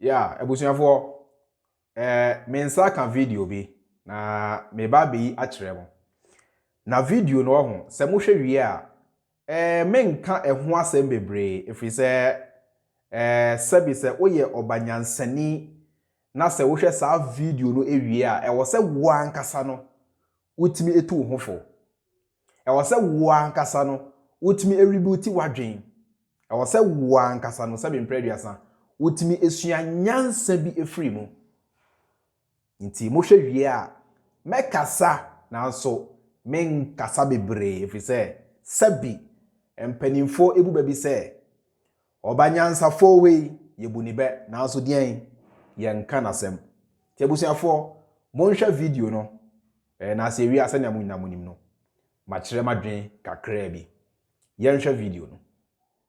Yeah, ebusuafo mensa kan video bi na me ba bi akire mo. Na video no ho se mo hwe wie a menka eho asem bebre efri se sabi se oye obanyansani na se wo hwe sa video no ewie a wo se wo ankasa no utimi etu ho fo. Wo se wo ankasa no utimi eributi wadwen. Wo se wo ankasa no sabi mpreduasa utimi esua nyansa bi efri mu. Nti mo hwe wie a mekasa na so men kasa bebre efri se sabi empanimfo ebu babi se obanyansa fo we yebuni be na so dien yenka nasem ti abusuafo mo nhwa video no na se wi ase na munim no ma kire madwen kakra bi yenhwa video no.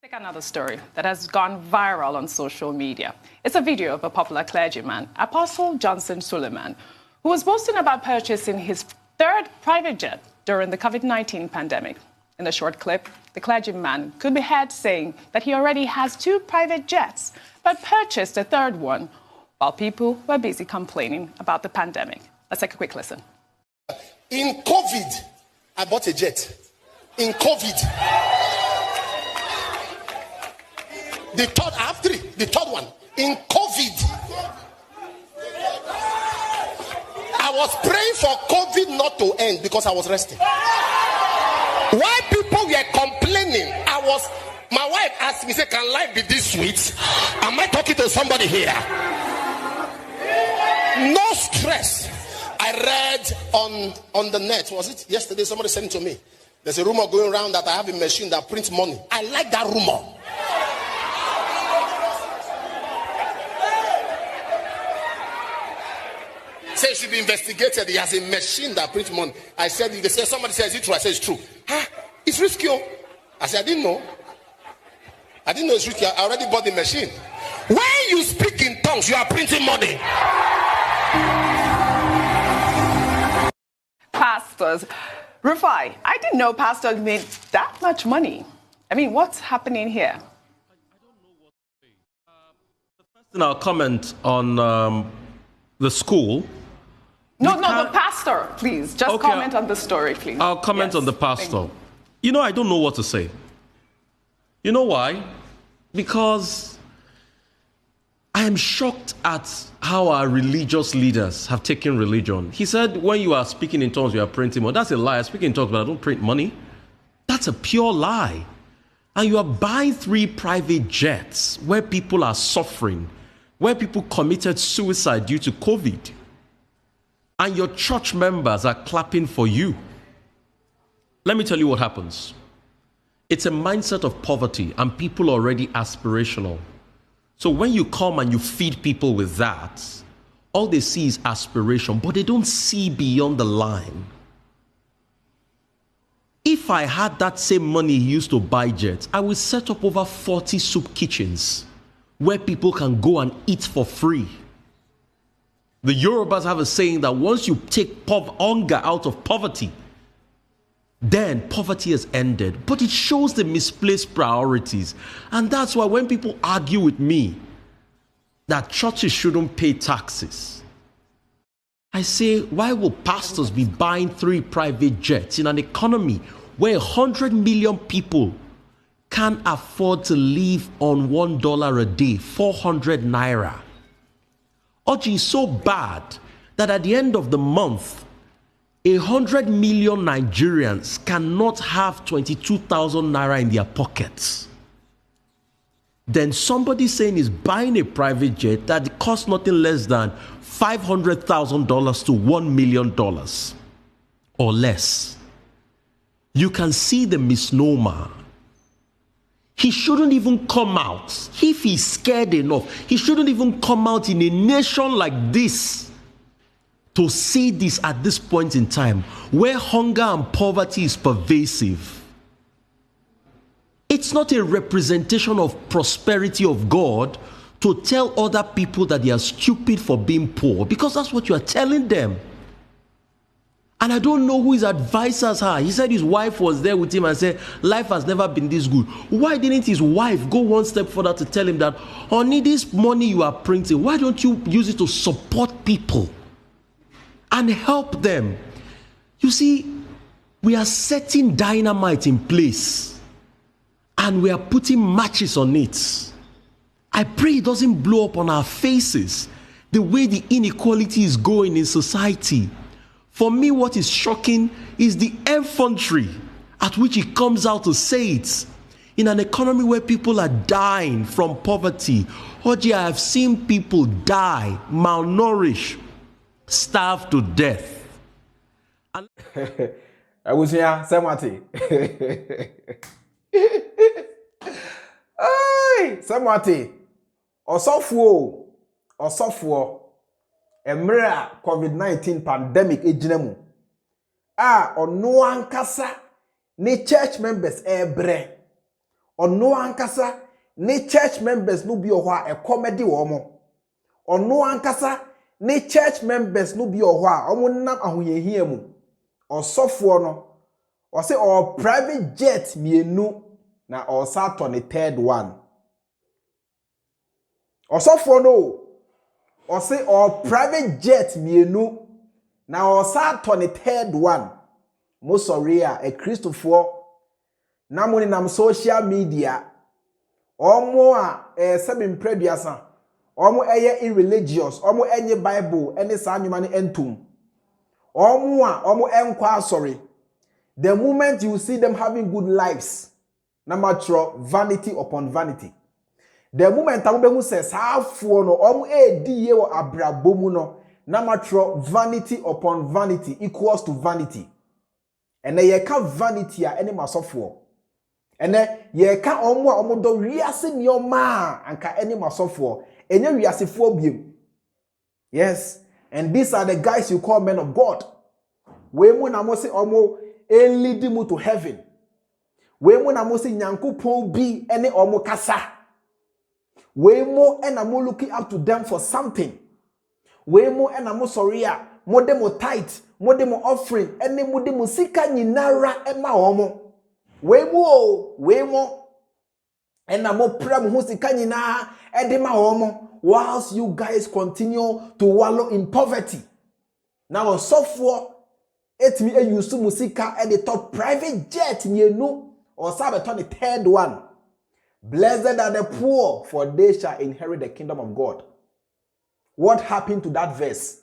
Take another story that has gone viral on social media. It's a video of a popular clergyman, Apostle Johnson Suleiman, who was boasting about purchasing his third private jet during the COVID-19 pandemic. In the short clip, the clergyman could be heard saying that he already has 2 private jets, but purchased a third one while people were busy complaining about the pandemic. Let's take a quick listen. In COVID, I bought a jet. In COVID. I have 3. The third one. In COVID. I was praying for COVID not to end because I was resting. Why people were complaining, my wife asked me, say, can life be this sweet? Am I talking to somebody here? No stress. I read on the net, was it yesterday? Somebody sent it to me. There's a rumor going around that I have a machine that prints money. I like that rumor. Say it should be investigated. He has a machine that prints money. I said, they say, somebody says it true. I said it's true. It's risky. I said, I didn't know. I didn't know it's risky. I already bought the machine. When you speak in tongues, you are printing money. Pastors. Rufai, I didn't know pastors made that much money. I mean, what's happening here? I don't know what to say. The first thing I'll comment on the school. No, the pastor, please. Just okay, comment on the story, please. I'll comment on the pastor. You know, I don't know what to say. You know why? Because I am shocked at how our religious leaders have taken religion. He said, when you are speaking in tongues, you are printing money. That's a lie. I speak in tongues, but I don't print money. That's a pure lie. And you are buying 3 private jets where people are suffering, where people committed suicide due to COVID. And your church members are clapping for you. Let me tell you what happens. It's a mindset of poverty, and people are already aspirational. So when you come and you feed people with that, all they see is aspiration, but they don't see beyond the line. If I had that same money he used to buy jets, I would set up over 40 soup kitchens where people can go and eat for free. The Yorubas have a saying that once you take hunger out of poverty, then poverty has ended. But it shows the misplaced priorities. And that's why when people argue with me that churches shouldn't pay taxes, I say, why will pastors be buying 3 private jets in an economy where 100 million people can't afford to live on $1 a day, 400 naira? Oji is so bad that at the end of the month, 100 million Nigerians cannot have 22,000 naira in their pockets. Then somebody saying is buying a private jet that costs nothing less than $500,000 to $1 million or less. You can see the misnomer. He shouldn't even come out. If he's scared enough, he shouldn't even come out in a nation like this to say this at this point in time where hunger and poverty is pervasive. It's not a representation of prosperity of God to tell other people that they are stupid for being poor, because that's what you are telling them. And I don't know who his advisors are. He said his wife was there with him and said, life has never been this good. Why didn't his wife go one step further to tell him that, honey, this money you are printing, why don't you use it to support people and help them? You see, we are setting dynamite in place and we are putting matches on it. I pray it doesn't blow up on our faces the way the inequality is going in society. For me, what is shocking is the effrontery at which he comes out to say it. In an economy where people are dying from poverty, Oji, I have seen people die, malnourished, starved to death. I was here, Samati. Hey, Samati. Osofo. Emra COVID-19 pandemic ejinemu. Ono ankasa ne church members ebre. Ono ankasa ne church members no bi oho a comedy wo mo. Ono ankasa ne church members no bi oho a omo nam ahoyehia mu. Osofo no o say o private jet mienu na o sa to ne third one. Osofo no or say or private jet mienu na or sa to ne third one. Mo sorry a Christopher na mo ni nam social media omo a sebim preduasa omo eye irreligious omo enye Bible ene sa nwuma ne entum omo enkwa sorry. The moment you see them having good lives, na matro vanity upon vanity. The moment amubehu says halfo no omo ediye wo abrabomu no na matro vanity upon vanity equals to vanity. Ene ye ka vanity a ene masofo. Ene ye ka omo a omo do wiase nioma anka ene masofo. Enye wiasefo biem. Yes, and these are the guys you call men of God. We mu na mo se omo lead mu to heaven. We mu na mo se Nyankopon bi ene omo kasa. We mo and I'm looking up to them for something. We mo and I'm sorry, mo demo tight, mo demo offering, and then mo demo sika nyinara ema omo. We mo and I'm prem ho sika nyina edema omo. Whilst you guys continue to wallow in poverty. Now software it me use musika at the top private jet nyenu or sabeton the third one. Blessed are the poor, for they shall inherit the kingdom of God. What happened to that verse?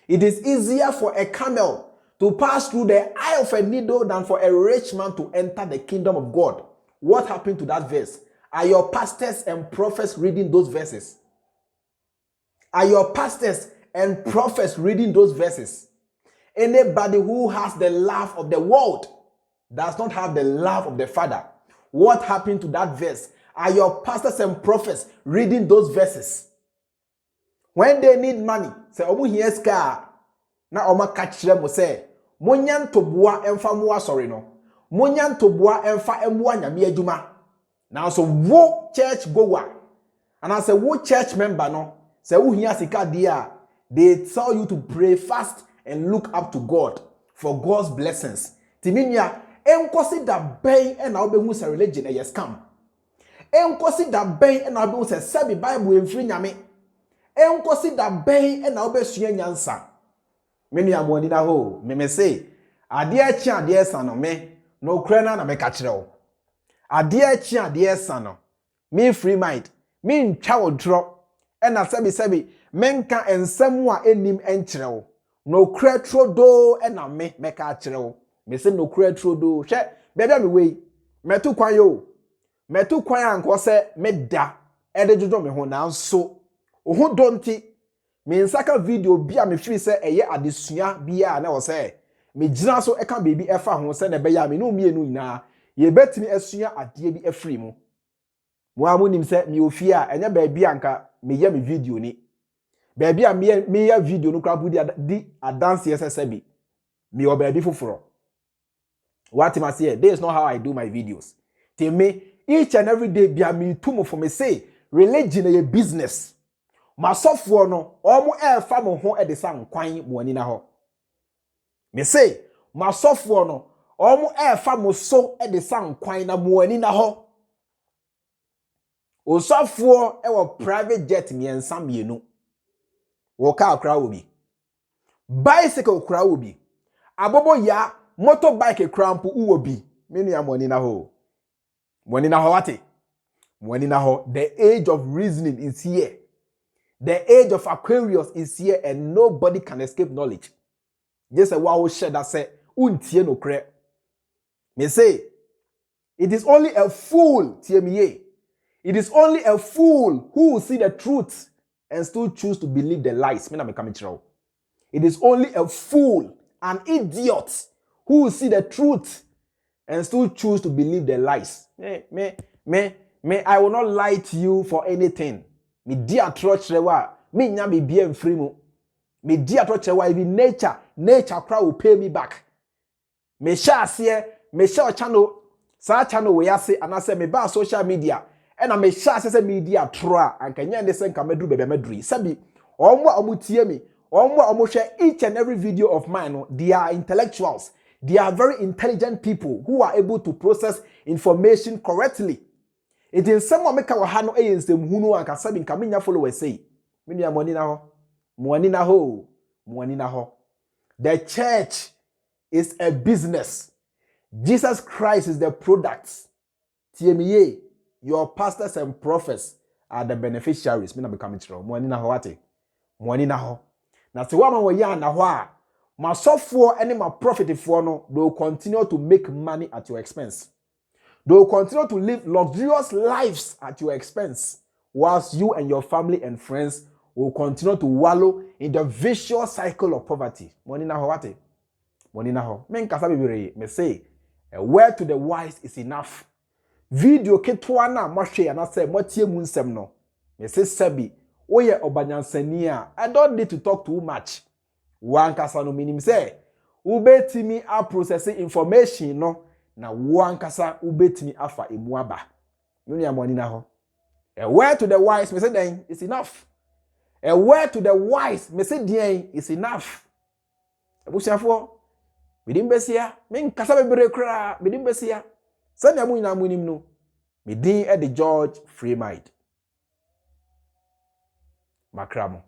It is easier for a camel to pass through the eye of a needle than for a rich man to enter the kingdom of God. What happened to that verse? Are your pastors and prophets reading those verses? Are your pastors and prophets reading those verses? Anybody who has the love of the world does not have the love of the Father. What happened to that verse? Are your pastors and prophets reading those verses? When they need money, say omu here car na oma catch them say monyan toboa emfa moa sorry no. Monyan toboa emfa emwa nyame adwuma. Now so wo church goer and I say wo church member no say wo here sika dia they tell you to pray fast and look up to God for God's blessings. Timinia enkosi da ben e na obehu se religion e scam. Enkosi da ben e na obehu se sabi Bible emfiri nyame. Enkosi da ben e na obesua nyansa. Me nua mo ni na ho, me say ade achi ade esa no me no kra na me ka kire wo. Ade achi ade esa no me Freemind, me ntwa wodro e na sabi menka ensem a enim enkire wo. No kra trodo e na me ka kire wo. Me say no kra trodo hwe bebia me wei metu kwan yo metu kwan anko se meda e de jojo me ho na nso ohu donti me nsaka video bia me firi se eye adesua bia na wo se me gina so e kan bebi e fa ho se na be ya me no mienu nyina ye betimi asua ade bi afiri mu mo amonim se me ofie a enya ba bia anka me ya me video ni ba bia me ya video no kra bu di adanse yesese bi me o ba bi foforo. What am I saying? This is not how I do my videos. Tell me, each and every day, be a me too for me say, religion is a business. My software no, omo e fa mo ho e de san kwan mo ani na ho. Me say masofo no omo efa mo so e de san kwan na mo ani na ho osofo e wo private jet miensa mienu wo car kra wo bi bicycle kra wo bi abobo ya motorbike kra mpo wo bi menu ya mo ani na ho wate mo ani na ho. The age of reasoning is here. The age of Aquarius is here, and nobody can escape knowledge. Just a wow shed that say untie no kre. Me say it is only a fool, TMA. It is only a fool who will see the truth and still choose to believe the lies. Me na me coming true. It is only a fool, an idiot, who will see the truth and still choose to believe the lies. I will not lie to you for anything. Me dear trust rewa, me nya me bien free mu. Me dear trust rewa, even nature crowd will pay me back. Me share see, me share channel, sa channel we ase, and I say me ba social media, and I me share say media tra, and kanya and the same kamedu bebe medri. Sabi, omu tie me, omu share each and every video of mine. They are intellectuals. They are very intelligent people who are able to process information correctly. It is someone make our hand no against them who know and can say in followers say. Many money na ho. The church is a business. Jesus Christ is the product. TMA, your pastors and prophets are the beneficiaries. Me na become true. Money na ho ate. Money na ho. Na se wa ma wo ya na ho a, ma sofo ene ma prophet for no, they will continue to make money at your expense. They will continue to live luxurious lives at your expense, whilst you and your family and friends will continue to wallow in the vicious cycle of poverty. Money na ho wate. Money na ho. Men kasa bibire me say, a word to the wise is enough. Video ketwa na mahwe na say motie mu nsem no. Me say sabi, oye obanyansani a, I don't need to talk too much. Wan kasa no minim say, ubetimi a processing information no. Na wankasa ubetimi afa emu aba. Nuni amoni na ho. A word to the wise, me say then is enough. A word to the wise, me say then is enough. Abusiafo, bidim besia, men kasa bebere kra, bidim besia. Sani amu ina amu nim no. Me din e the George Freemind. Makramo.